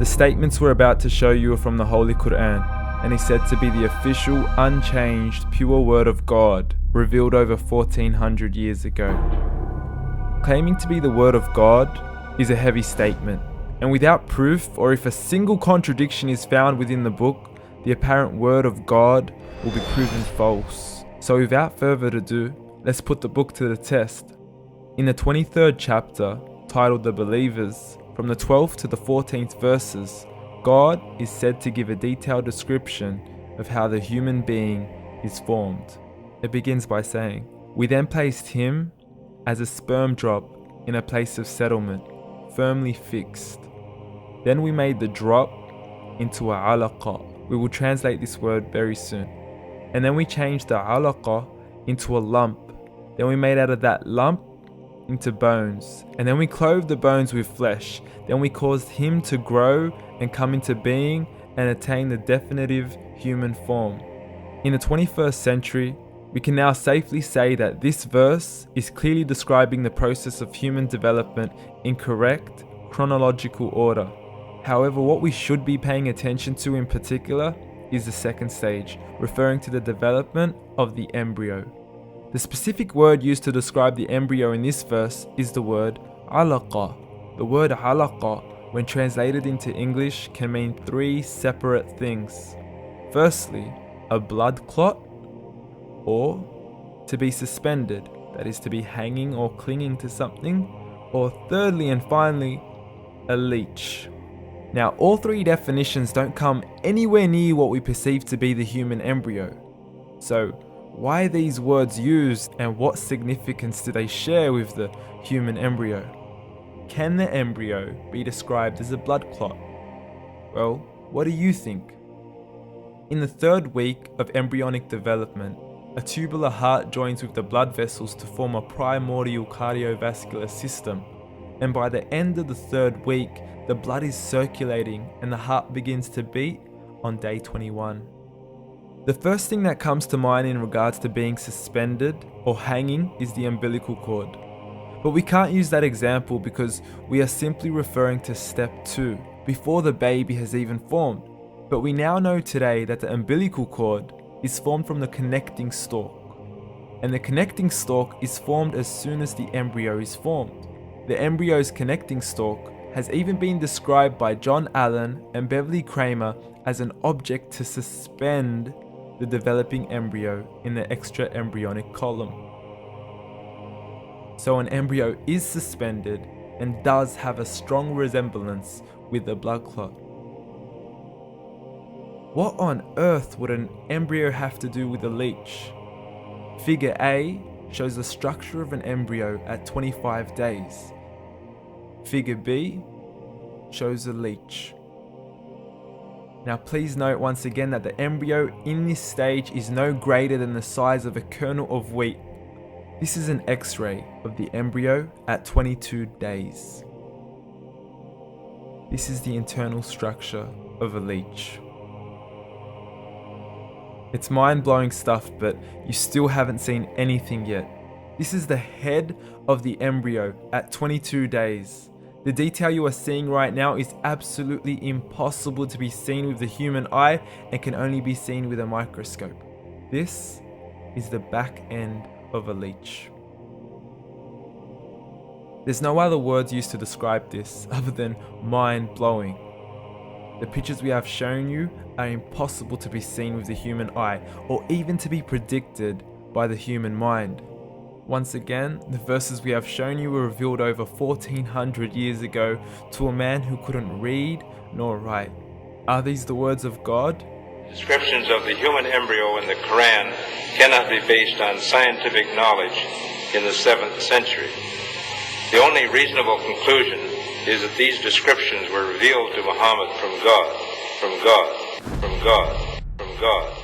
The statements we're about to show you are from the Holy Qur'an, and is said to be the official, unchanged, pure word of God, revealed over 1400 years ago. Claiming to be the word of God is a heavy statement, and without proof, or if a single contradiction is found within the book, the apparent word of God will be proven false. So without further ado, let's put the book to the test. In the 23rd chapter, titled The Believers, from the 12th to the 14th verses, God is said to give a detailed description of how the human being is formed. It begins by saying, "We then placed him as a sperm drop in a place of settlement, firmly fixed. Then we made the drop into a alaqa." We will translate this word very soon. "And then we changed the alaqa into a lump. Then we made out of that lump into bones. And then we clothed the bones with flesh. Then we caused him to grow and come into being and attain the definitive human form." In the 21st century, we can now safely say that this verse is clearly describing the process of human development in correct chronological order. However, what we should be paying attention to in particular is the second stage, referring to the development of the embryo. The specific word used to describe the embryo in this verse is the word alaqa. The word alaqa, when translated into English, can mean three separate things. Firstly, a blood clot, or to be suspended, that is to be hanging or clinging to something, or thirdly and finally, a leech. Now, all three definitions don't come anywhere near what we perceive to be the human embryo. So, why are these words used, and what significance do they share with the human embryo? Can the embryo be described as a blood clot? Well, what do you think? In the 3rd week of embryonic development, a tubular heart joins with the blood vessels to form a primordial cardiovascular system, and by the end of the 3rd week, the blood is circulating and the heart begins to beat on day 21. The first thing that comes to mind in regards to being suspended or hanging is the umbilical cord. But we can't use that example because we are simply referring to step 2, before the baby has even formed. But we now know today that the umbilical cord is formed from the connecting stalk. And the connecting stalk is formed as soon as the embryo is formed. The embryo's connecting stalk has even been described by John Allen and Beverly Kramer as an object to suspend the developing embryo in the extra-embryonic column. So an embryo is suspended and does have a strong resemblance with a blood clot. What on earth would an embryo have to do with a leech? Figure A shows the structure of an embryo at 25 days. Figure B shows a leech. Now please note once again that the embryo in this stage is no greater than the size of a kernel of wheat. This is an X-ray of the embryo at 22 days. This is the internal structure of a leech. It's mind-blowing stuff, but you still haven't seen anything yet. This is the head of the embryo at 22 days. The detail you are seeing right now is absolutely impossible to be seen with the human eye and can only be seen with a microscope. This is the back end of a leech. There's no other words used to describe this other than mind-blowing. The pictures we have shown you are impossible to be seen with the human eye or even to be predicted by the human mind. Once again, the verses we have shown you were revealed over 1400 years ago to a man who couldn't read nor write. Are these the words of God? Descriptions of the human embryo in the Quran cannot be based on scientific knowledge in the 7th century. The only reasonable conclusion is that these descriptions were revealed to Muhammad from God, from God, from God, from God.